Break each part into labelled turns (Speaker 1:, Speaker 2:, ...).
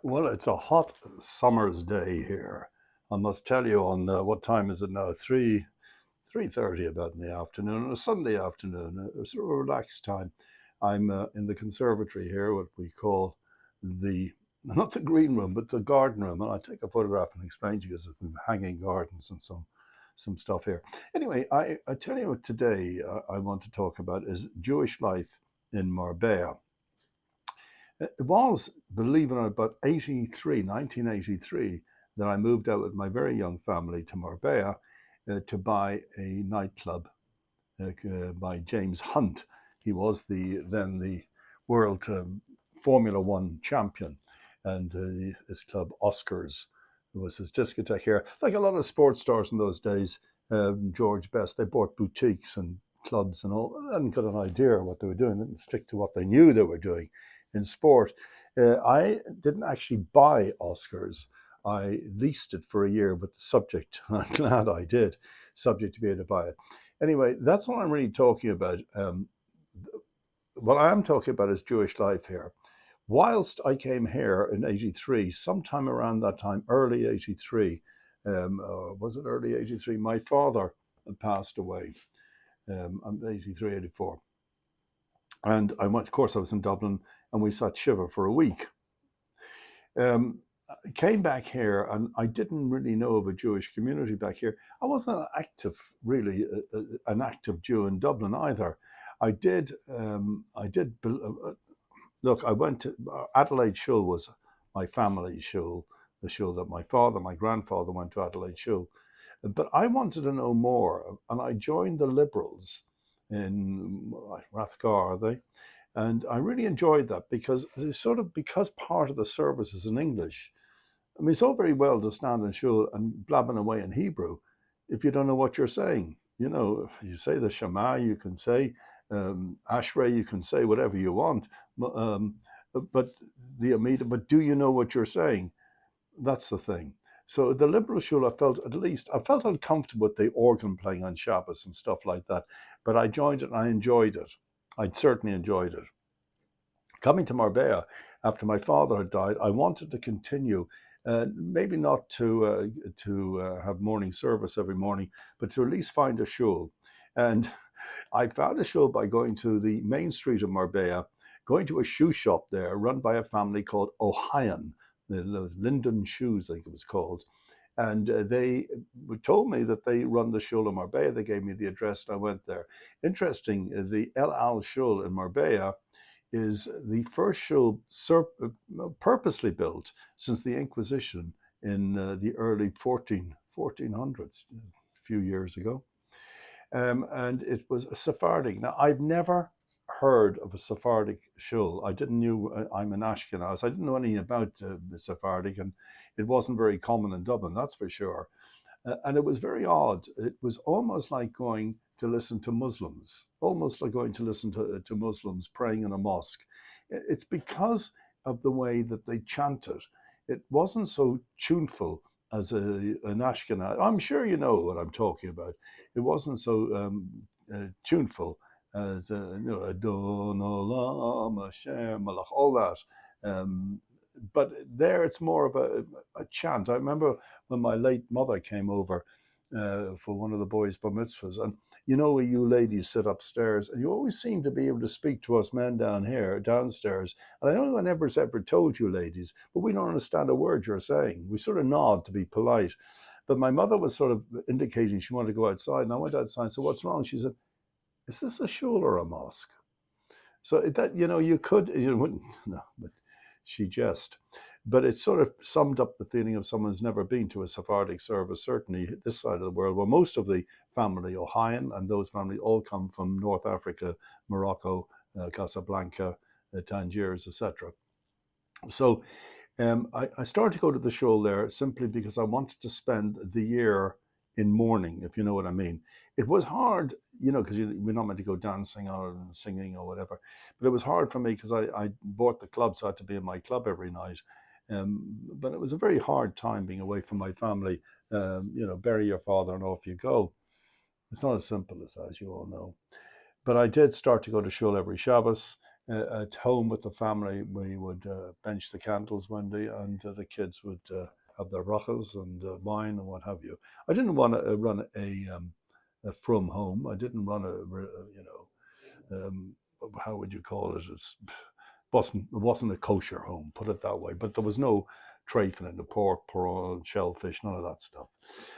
Speaker 1: Well, it's a hot summer's day here. I must tell you on what time is it now? 3:30 about in the afternoon, on a Sunday afternoon, a sort of a relaxed time. I'm in the conservatory here, what we call the not the green room, but the garden room, and I'll take a photograph and explain to you because we've hanging gardens and some stuff here. Anyway, I tell you what today I want to talk about is Jewish life in Marbella. It was, believe it or not, about 1983, that I moved out with my very young family to Marbella to buy a nightclub by James Hunt. He was then the world Formula One champion, and his club Oscars was his discotheque here. Like a lot of sports stars in those days, George Best, they bought boutiques and clubs and all. They hadn't got an idea what they were doing. They didn't stick to what they knew they were doing in sport. I didn't actually buy Oscars. I leased it for a year with the subject. I'm glad I did, subject to be able to buy it. Anyway, that's what I'm really talking about. What I am talking about is Jewish life here. Whilst I came here in '83, sometime around that time, early '83, was it early '83? My father had passed away. I'm '83, '84. And I went, of course, I was in Dublin and we sat Shiva for a week. Um, I came back here and I didn't really know of a Jewish community back here. I wasn't really an active Jew in Dublin either. I did. Look, I went to Adelaide Shul was my family shul, the shul that my grandfather went to Adelaide Shul. But I wanted to know more, and I joined the Liberals in Rathgar, are they? And I really enjoyed that because because part of the service is in English. I mean, it's all very well to stand in shul and blabbing away in Hebrew if you don't know what you're saying. You know, if you say the Shema, you can say Ashrei, you can say whatever you want, um, but the Amida. But do you know what you're saying? That's the thing. So the liberal shul, I felt uncomfortable with the organ playing on Shabbos and stuff like that. But I joined it and I enjoyed it. I certainly enjoyed it. Coming to Marbella after my father had died, I wanted to continue, maybe not to have morning service every morning, but to at least find a shul. And I found a shul by going to the main street of Marbella, going to a shoe shop there run by a family called Ohayon. Those Linden Shoes, I think it was called. And they told me that they run the shul in Marbella. They gave me the address and I went there. Interesting, the El Al Shul in Marbella is the first shul purposely built since the Inquisition in the early 1400s, a few years ago. And it was a Sephardic. Now, I've never heard of a Sephardic shul. I didn't know, I'm an Ashkenaz. I didn't know anything about the Sephardic, and it wasn't very common in Dublin, that's for sure. And it was very odd. It was almost like going to listen to Muslims, almost like going to listen to Muslims praying in a mosque. It's because of the way that they chanted. It wasn't so tuneful as an Ashkenaz. I'm sure you know what I'm talking about. It wasn't so tuneful as Adon Olam Hashem Malach, all that. Um, but there it's more of a chant. I remember when my late mother came over for one of the boys' bar mitzvahs, and you know where you ladies sit upstairs, and you always seem to be able to speak to us men downstairs. And I don't know if anyone's ever told you ladies, but we don't understand a word you're saying. We sort of nod to be polite. But my mother was sort of indicating she wanted to go outside, and I went outside and said, "What's wrong?" She said, "Is this a shul or a mosque?" So that you could wouldn't no, but she jest. But it sort of summed up the feeling of someone who's never been to a Sephardic service, certainly this side of the world, where most of the family, Ohayon, and those families all come from North Africa, Morocco, Casablanca, Tangiers, etc. So I started to go to the shul there simply because I wanted to spend the year in mourning, if you know what I mean. It was hard, because we're not meant to go dancing or singing or whatever. But it was hard for me because I bought the club, so I had to be in my club every night. But it was a very hard time being away from my family. Bury your father and off you go. It's not as simple as you all know. But I did start to go to shul every Shabbos. At home with the family, we would bench the candles one day, and the kids would have their rachas and wine and what have you. I didn't want to run a from home. I didn't run um, how would you call it? It wasn't a kosher home, put it that way. But there was no trafing in the pork, prawn, shellfish, none of that stuff.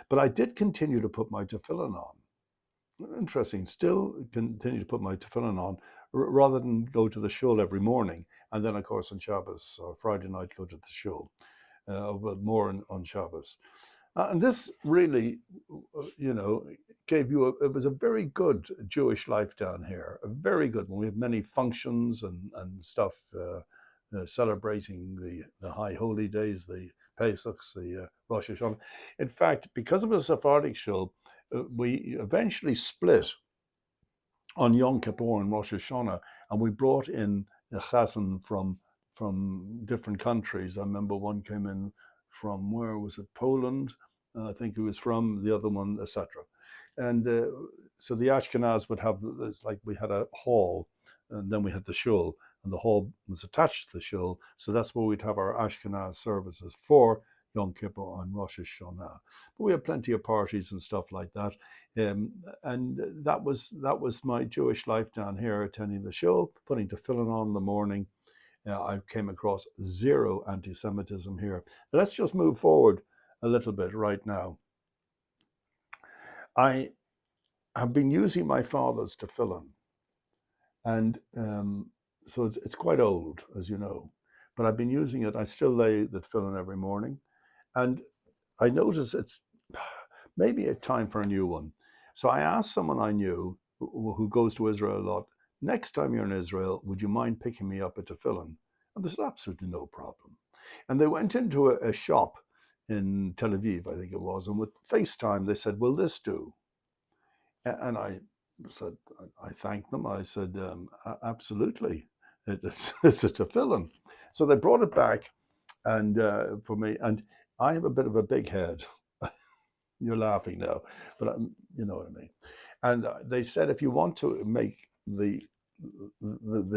Speaker 1: But I did continue to put my tefillin on. Interesting. Still continue to put my tefillin on rather than go to the shul every morning. And then, of course, on Shabbos or Friday night, go to the shul, but more on Shabbos. And this really, gave you it was a very good Jewish life down here, a very good one. We had many functions and stuff celebrating the high holy days, the Pesachs, the Rosh Hashanah. In fact, because of the Sephardic shul, we eventually split on Yom Kippur and Rosh Hashanah, and we brought in a chazan from different countries. I remember one came in from, where was it, Poland? I think he was from, the other one, etc. And so the Ashkenaz would have, like, we had a hall, and then we had the shul, and the hall was attached to the shul. So that's where we'd have our Ashkenaz services for Yom Kippur and Rosh Hashanah. But we had plenty of parties and stuff like that. And that was my Jewish life down here, attending the shul, putting tefillin on in the morning. I came across zero anti-Semitism here. Let's just move forward a little bit right now. I have been using my father's tefillin, and so it's quite old, as you know, but I've been using it. I still lay the tefillin every morning, and I notice it's maybe a time for a new one. So I asked someone I knew who goes to Israel a lot, next time you're in Israel, would you mind picking me up a tefillin? And there's absolutely no problem. And they went into a shop in Tel Aviv, I think it was, and with FaceTime, they said, will this do? And I said, I thanked them. I said, absolutely, it's a tefillin. So they brought it back, and for me, and I have a bit of a big head. You're laughing now, but you know what I mean. And they said, if you want to make the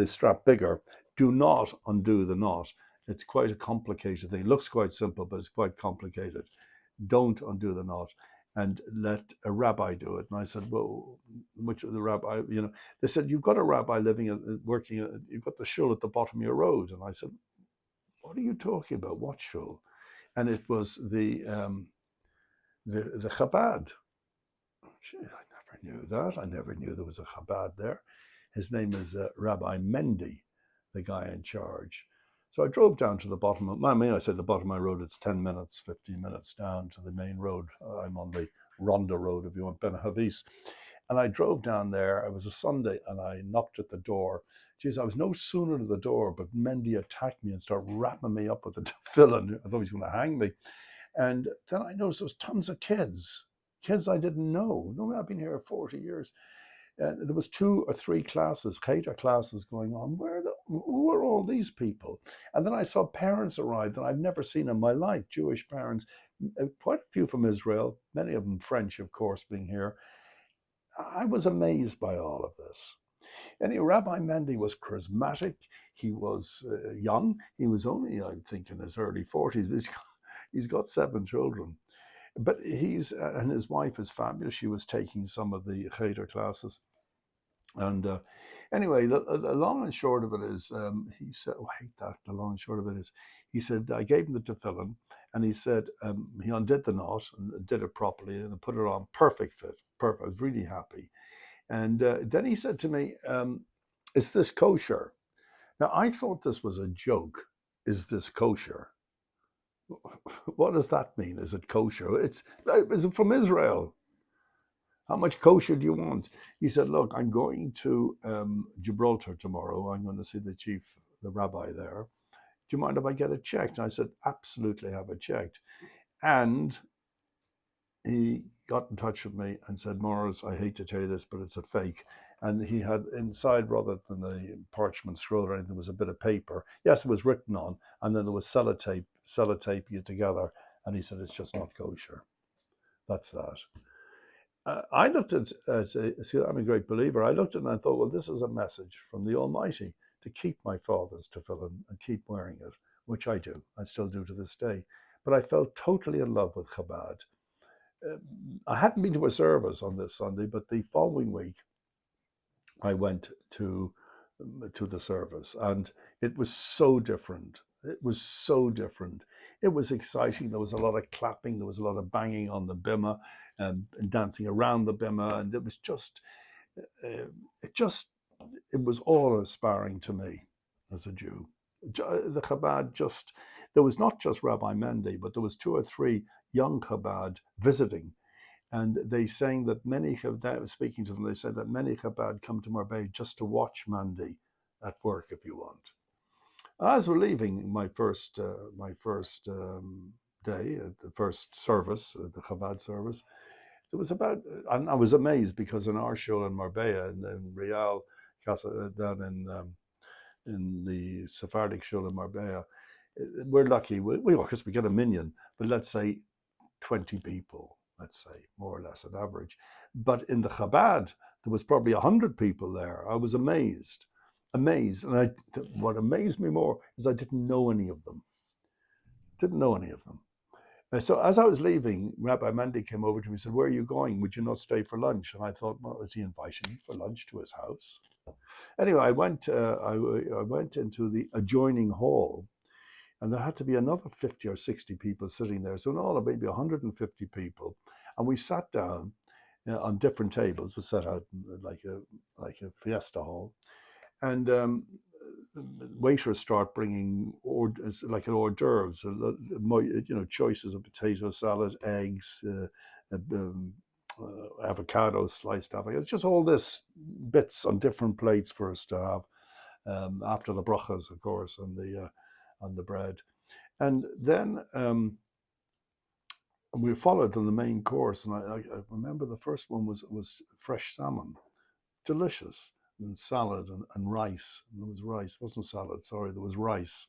Speaker 1: strap bigger, do not undo the knot. It's quite a complicated thing. It looks quite simple, but it's quite complicated. Don't undo the knot and let a rabbi do it. And I said, well, which of the rabbi, they said, you've got a rabbi working, you've got the shul at the bottom of your road. And I said, what are you talking about? What shul? And it was the Chabad. Gee, I never knew that. I never knew there was a Chabad there. His name is Rabbi Mendy, the guy in charge. So I drove down to the bottom of, I said the bottom of my road, it's 10 minutes, 15 minutes down to the main road. I'm on the Ronda Road, if you want, Ben Havis. And I drove down there. It was a Sunday, and I knocked at the door. Geez, I was no sooner to the door, but Mendy attacked me and started wrapping me up with the tefillin. I thought he was going to hang me. And then I noticed there was tons of kids I didn't know. No, I've been here 40 years. There was 2 or 3 classes, Cheder classes going on. Who are all these people? And then I saw parents arrive that I've never seen in my life, Jewish parents, quite a few from Israel, many of them French, of course, being here. I was amazed by all of this. Anyway, Rabbi Mendy was charismatic. He was young. He was only, I think, in his early 40s. He's got 7 children. But and his wife is fabulous. She was taking some of the Cheder classes. And anyway, the long and short of it is, he said, oh, I hate that. The long and short of it is, he said, I gave him the tefillin, and he said, he undid the knot and did it properly and put it on. Perfect fit. Perfect. I was really happy. And then he said to me, is this kosher? Now, I thought this was a joke. Is this kosher? What does that mean? Is it kosher? Is it from Israel? How much kosher do you want? He said, look, I'm going to Gibraltar tomorrow. I'm going to see the rabbi there. Do you mind if I get it checked? And I said, absolutely, have it checked. And he got in touch with me and said, Morris, I hate to tell you this, but it's a fake. And he had inside, rather than a parchment scroll or anything, was a bit of paper. Yes, it was written on, and then there was sellotaping it together. And he said, it's just not kosher. That's that. I looked at, see, I'm a great believer. I looked at it and I thought, well, this is a message from the Almighty to keep my father's tefillin and keep wearing it, which I do. I still do to this day. But I fell totally in love with Chabad. I hadn't been to a service on this Sunday, but the following week I went to the service, and it was so different. It was so different. It was exciting. There was a lot of clapping. There was a lot of banging on the bimah and dancing around the bimah, and it was just it was all inspiring to me as a Jew. The Chabad just there was not just Rabbi Mendy, but there was two or three young Chabad visiting, and they saying that many Chabad, speaking to them, they said that many Chabad come to Marbella just to watch Mandy at work if you want. As we're leaving my first day, the first service, the Chabad service, it was about, and I was amazed because in our show in Marbella, in Real Casa, down in the Sephardic show in Marbella, we're lucky. We of course we get a million, but let's say 20 people, let's say, more or less on average. But in the Chabad, there was probably 100 people there. I was amazed. And what amazed me more is I didn't know any of them. So as I was leaving, Rabbi Mandy came over to me and said, "Where are you going? Would you not stay for lunch?" And I thought, well, is he inviting me for lunch to his house? Anyway, I went into the adjoining hall, and there had to be another 50 or 60 people sitting there. So in all, maybe 150 people. And we sat down on different tables. We set out like a fiesta hall. And waiters start bringing like an hors d'oeuvres, choices of potato salad, eggs, avocado, sliced avocado, just all this bits on different plates for us to have after the brachas, of course, on the bread. And then we followed on the main course, and I remember the first one was fresh salmon, delicious, and salad and rice. And there was rice, it wasn't salad, sorry, there was rice.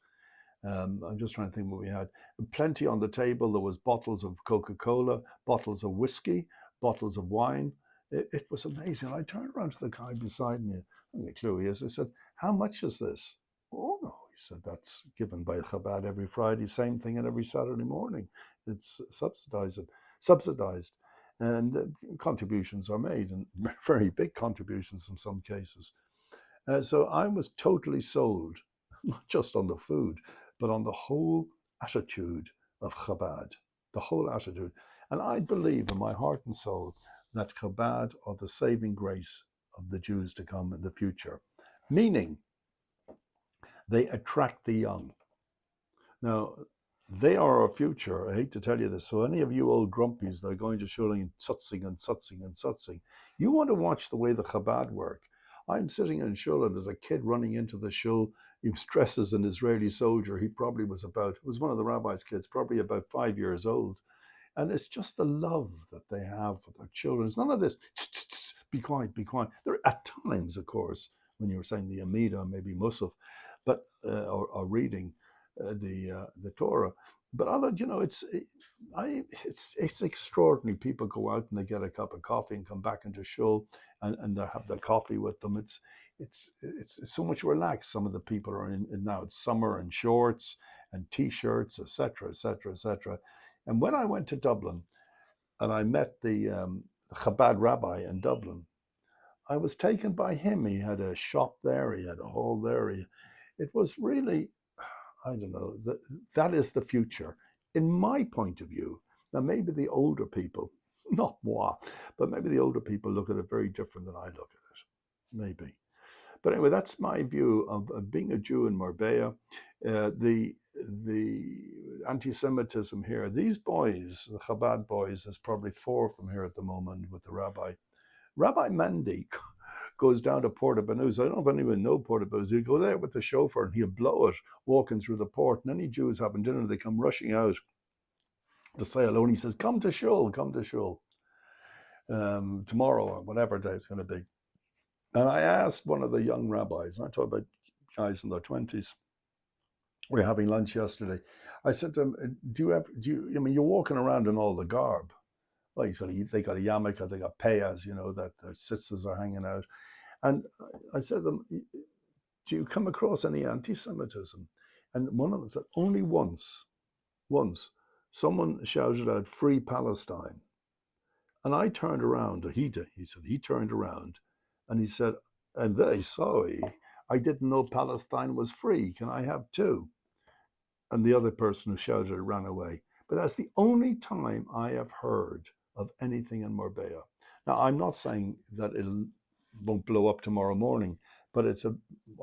Speaker 1: I'm just trying to think what we had. Plenty on the table. There was bottles of Coca-Cola, bottles of whiskey, bottles of wine. It was amazing. I turned around to the guy beside me. I don't have a clue who he is. I said, "How much is this?" "Oh no," he said, "that's given by Chabad every Friday, same thing, and every Saturday morning. It's subsidized. And contributions are made, and very big contributions in some cases." So I was totally sold, not just on the food, but on the whole attitude of Chabad, the whole attitude. And I believe in my heart and soul that Chabad are the saving grace of the Jews to come in the future, meaning they attract the young. Now, they are our future. I hate to tell you this. So any of you old grumpies that are going to shul and tzutzing, you want to watch the way the Chabad work. I'm sitting in shul and there's a kid running into the shul. He was dressed as an Israeli soldier. He probably was one of the rabbi's kids, probably about 5 years old. And it's just the love that they have for their children. It's none of this, be quiet, be quiet. There at times, of course, when you were saying the Amida, maybe Musaf, but or reading the Torah. But other, it's extraordinary. People go out and they get a cup of coffee and come back into shul and they have the coffee with them. It's so much relaxed. Some of the people are in now it's summer and shorts and t-shirts, etc., etc., etc. And when I went to Dublin and I met the Chabad rabbi in Dublin, I was taken by him. He had a shop there. He had a hall there. It was really, I don't know, that is the future. In my point of view, now maybe the older people, not moi, but maybe the older people look at it very different than I look at it. Maybe. But anyway, that's my view of being a Jew in Marbella. The anti-Semitism here. These boys, the Chabad boys, there's probably 4 of them here at the moment with the rabbi. Rabbi Mendy goes down to Portabanus. I don't know if anyone knows Portabanus. He'll go there with the chauffeur and he'll blow it walking through the port. And any Jews having dinner, they come rushing out to say hello. And he says, come to shul tomorrow or whatever day it's going to be. And I asked one of the young rabbis, and I talked about guys in their 20s. We were having lunch yesterday. I said to him, I mean, you're walking around in all the garb. Well, they got a yarmulke, they got payas, that their tzitzis are hanging out. And I said to them, do you come across any anti-Semitism? And one of them said, only once, someone shouted out, "Free Palestine." And I turned around, he said, he turned around and he said, "I'm very sorry, I didn't know Palestine was free. Can I have two?" And the other person who shouted it ran away. But that's the only time I have heard of anything in Marbella. Now, I'm not saying that it won't blow up tomorrow morning, but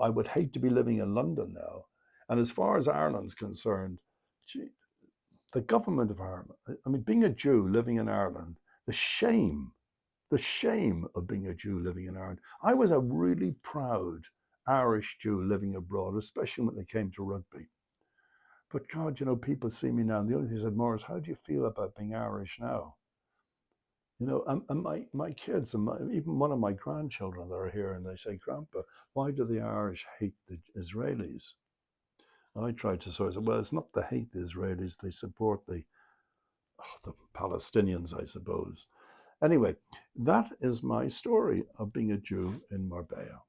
Speaker 1: I would hate to be living in London now. And as far as Ireland's concerned, gee, the government of Ireland, I mean, being a Jew living in Ireland, the shame of being a Jew living in Ireland. I was a really proud Irish Jew living abroad, especially when it came to rugby. But God, people see me now, and the only thing I said, "Morris, how do you feel about being Irish now?" And my kids, and even one of my grandchildren that are here, and they say, "Grandpa, why do the Irish hate the Israelis?" And I tried to sort of say, well, it's not they hate the Israelis, they support the Palestinians, I suppose. Anyway, that is my story of being a Jew in Marbella.